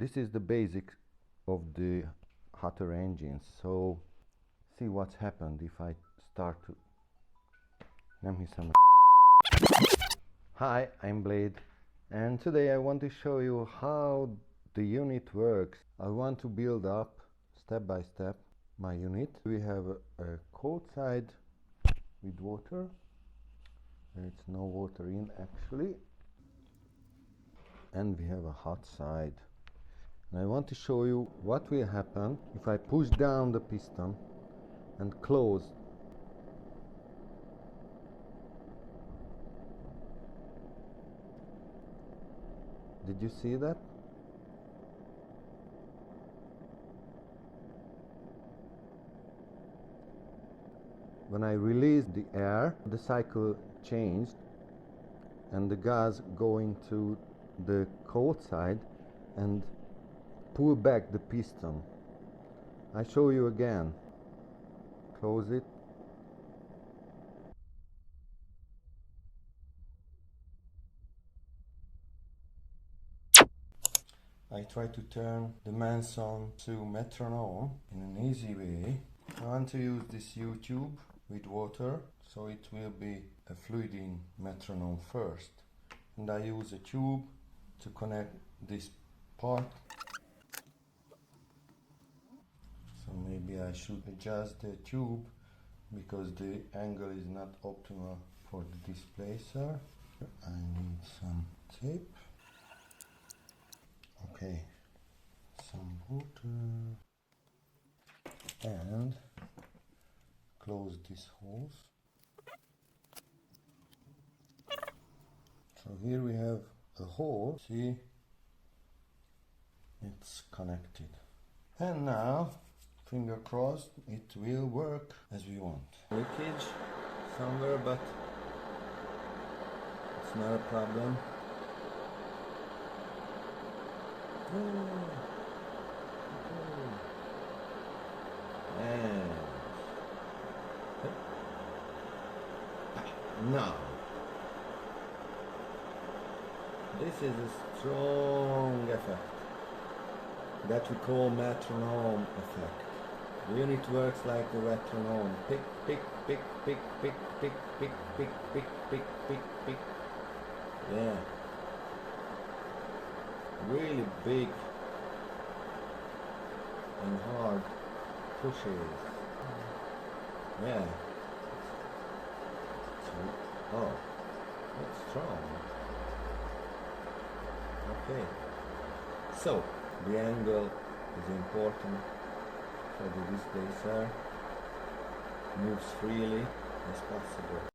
This is the basic of the hotter engines. So see what's happened if I start to... Nem hiszem. Hi, I'm Blade, and today I want to show you how the unit works. I want to build up step by step my unit. We have a cold side with water. It's no water in actually. And we have a hot side. And I want to show you what will happen if I push down the piston and close. Did you see that? When I released the air, the cycle changed and the gas going to the cold side and pull back the piston. I show you again. Close it. I try to turn the Manson to metronome in an easy way. I want to use this U-tube with water, so it will be a Fluidyne metronome first. And I use a tube to connect this part. So maybe I should adjust the tube because the angle is not optimal for the displacer. I need some tape. Okay, some water and close these holes. So here we have a hole. See, it's connected. And now, finger crossed, it will work as we want. Leakage somewhere, but it's not a problem. And now this is a strong effect that we call metronome effect. The unit works like a metronome. Pick, pick, pick, pick, pick, pick, pick, pick, pick, pick, pick, pick. Yeah. Really big and hard pushes. Yeah. Oh, that's strong. Okay. So the angle is important for the displacer. Moves freely as possible.